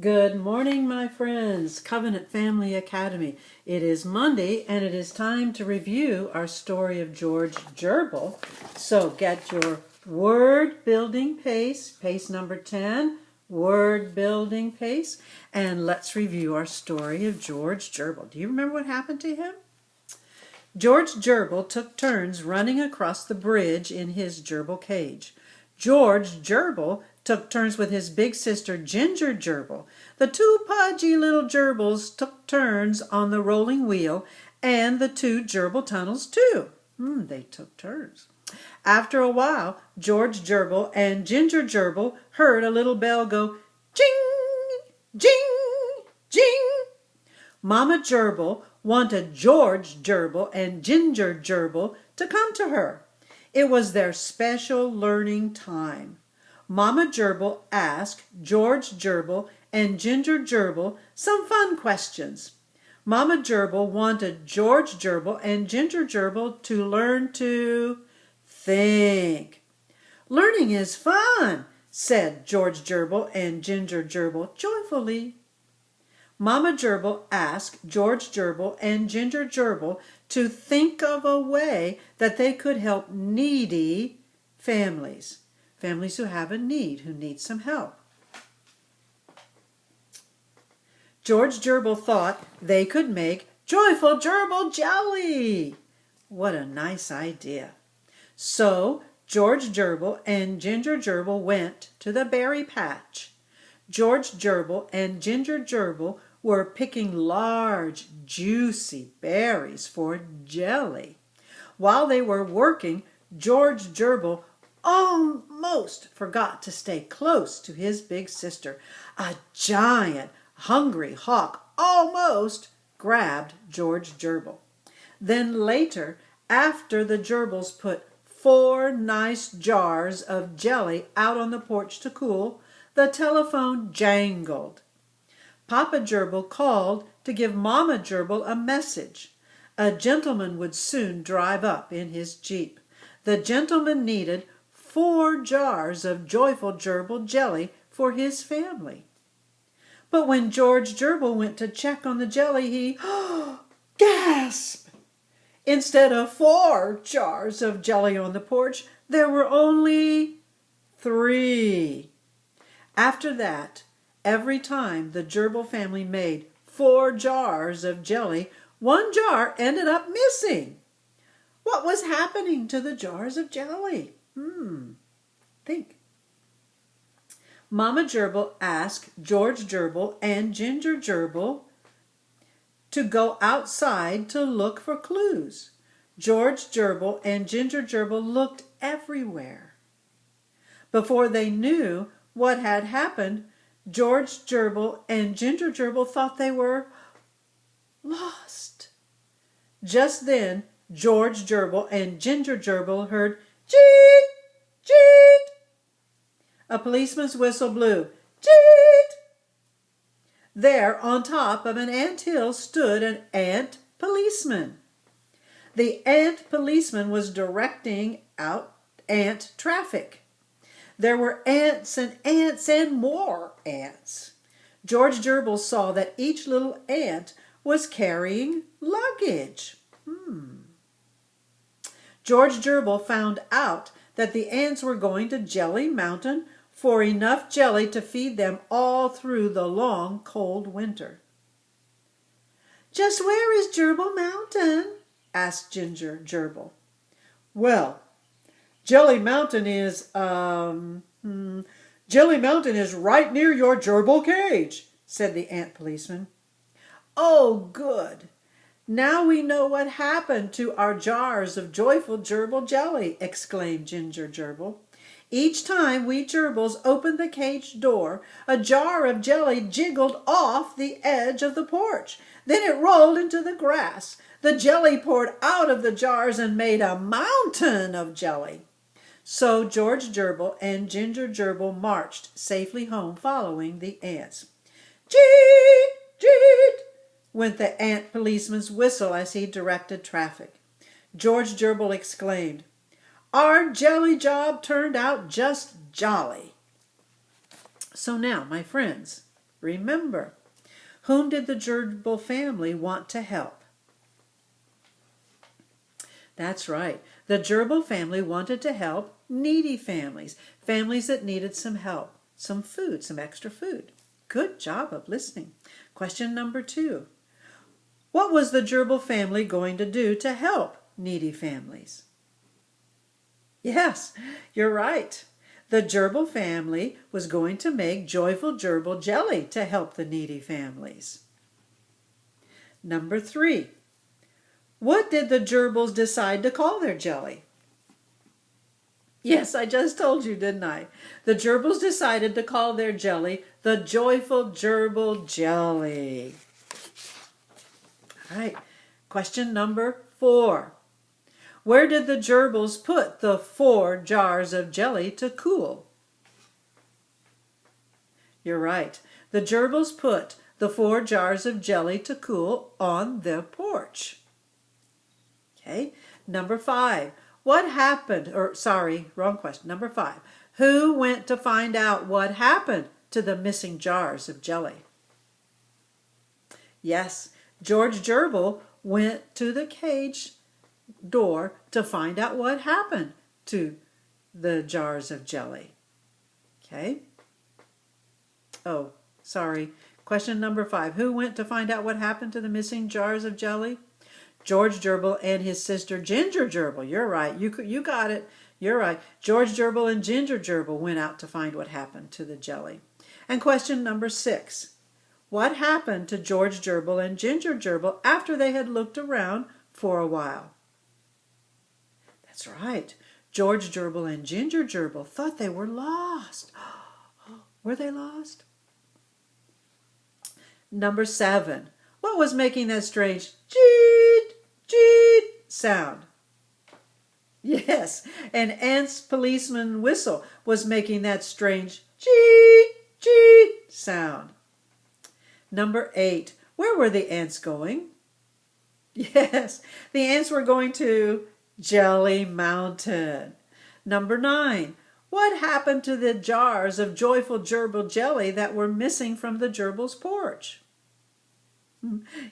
Good morning, my friends. Covenant Family Academy. It is Monday, and it is time to review our story of George Gerbil. So get your word building pace number 10, word building pace, and let's review our story of George Gerbil. Do you remember what happened to him? George Gerbil took turns running across the bridge in his gerbil cage. George Gerbil took turns with his big sister Ginger Gerbil. The two pudgy little gerbils took turns on the rolling wheel, and the two gerbil tunnels too. They took turns. After a while, George Gerbil and Ginger Gerbil heard a little bell go jing, jing, jing. Mama Gerbil wanted George Gerbil and Ginger Gerbil to come to her. It was their special learning time. Mama Gerbil asked George Gerbil and Ginger Gerbil some fun questions. Mama Gerbil wanted George Gerbil and Ginger Gerbil to learn to think. "Learning is fun," said George Gerbil and Ginger Gerbil joyfully. Mama Gerbil asked George Gerbil and Ginger Gerbil to think of a way that they could help needy families who have a need, who need some help. George Gerbil thought they could make joyful gerbil jelly. What a nice idea. So George Gerbil and Ginger Gerbil went to the berry patch. George Gerbil and Ginger Gerbil were picking large, juicy berries for jelly. While they were working, George Gerbil almost forgot to stay close to his big sister. A giant, hungry hawk almost grabbed George Gerbil. Then later, after the gerbils put 4 nice jars of jelly out on the porch to cool, the telephone jangled. Papa Gerbil called to give Mama Gerbil a message. A gentleman would soon drive up in his Jeep. The gentleman needed 4 jars of joyful gerbil jelly for his family. But when George Gerbil went to check on the jelly, he gasped. Instead of 4 jars of jelly on the porch, there were only 3. After that, every time the gerbil family made 4 jars of jelly, 1 jar ended up missing. What was happening to the jars of jelly? Think. Mama Gerbil asked George Gerbil and Ginger Gerbil to go outside to look for clues. George Gerbil and Ginger Gerbil looked everywhere. Before they knew what had happened, George Gerbil and Ginger Gerbil thought they were lost. Just then, George Gerbil and Ginger Gerbil heard cheet, cheet. A policeman's whistle blew. Cheet! There, on top of an ant hill, stood an ant policeman. The ant policeman was directing out ant traffic. There were ants and more ants. George Gerbil saw that each little ant was carrying luggage. George Gerbil found out that the ants were going to Jelly Mountain for enough jelly to feed them all through the long, cold winter. "Just where is Gerbil Mountain?" asked Ginger Gerbil. "Well, Jelly Mountain is right near your gerbil cage," said the ant policeman. "Oh, good. Now we know what happened to our jars of joyful gerbil jelly," exclaimed Ginger Gerbil. "Each time we gerbils opened the cage door, a jar of jelly jiggled off the edge of the porch. Then it rolled into the grass. The jelly poured out of the jars and made a mountain of jelly." So George Gerbil and Ginger Gerbil marched safely home following the ants. "Cheet, cheet," went the ant policeman's whistle as he directed traffic. George Gerbil exclaimed, "Our jelly job turned out just jolly." So now, my friends, Remember, whom did the Gerbil family want to help? That's right. The Gerbil family wanted to help needy families, families that needed some help, some food, some extra food. Good job of listening. Question number 2. What was the Gerbil family going to do to help needy families? Yes, you're right. The Gerbil family was going to make joyful gerbil jelly to help the needy families. Number 3. What did the gerbils decide to call their jelly? Yes, I just told you, didn't I? The gerbils decided to call their jelly the Joyful Gerbil Jelly. All right, question number 4. Where did the gerbils put the 4 jars of jelly to cool? You're right. The gerbils put the 4 jars of jelly to cool on their porch. Okay, number 5. What happened, wrong question. Number 5. Who went to find out what happened to the missing jars of jelly? Yes, George Gerbil went to the cage door to find out what happened to the jars of jelly. Okay? Oh, sorry. Question number 5. Who went to find out what happened to the missing jars of jelly? George Gerbil and his sister Ginger Gerbil. You're right. You got it. You're right. George Gerbil and Ginger Gerbil went out to find what happened to the jelly. And question number 6. What happened to George Gerbil and Ginger Gerbil after they had looked around for a while? That's right. George Gerbil and Ginger Gerbil thought they were lost. Were they lost? Number 7. What was making that strange cheet, cheet sound? Yes, an ant's policeman whistle was making that strange cheet, cheet sound. Number 8. Where were the ants going? Yes, the ants were going to Jelly Mountain. Number 9. What happened to the jars of joyful gerbil jelly that were missing from the gerbil's porch?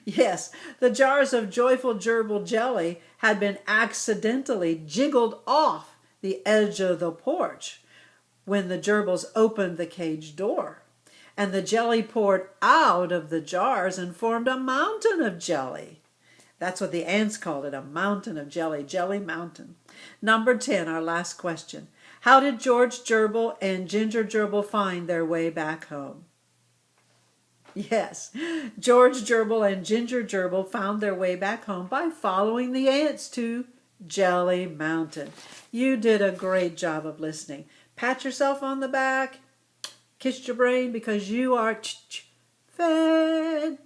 Yes, the jars of joyful gerbil jelly had been accidentally jiggled off the edge of the porch when the gerbils opened the cage door. And the jelly poured out of the jars and formed a mountain of jelly. That's what the ants called it, a mountain of jelly, Jelly Mountain. Number 10, our last question. How did George Gerbil and Ginger Gerbil find their way back home? Yes, George Gerbil and Ginger Gerbil found their way back home by following the ants to Jelly Mountain. You did a great job of listening. Pat yourself on the back, kiss your brain, because you are fantastic.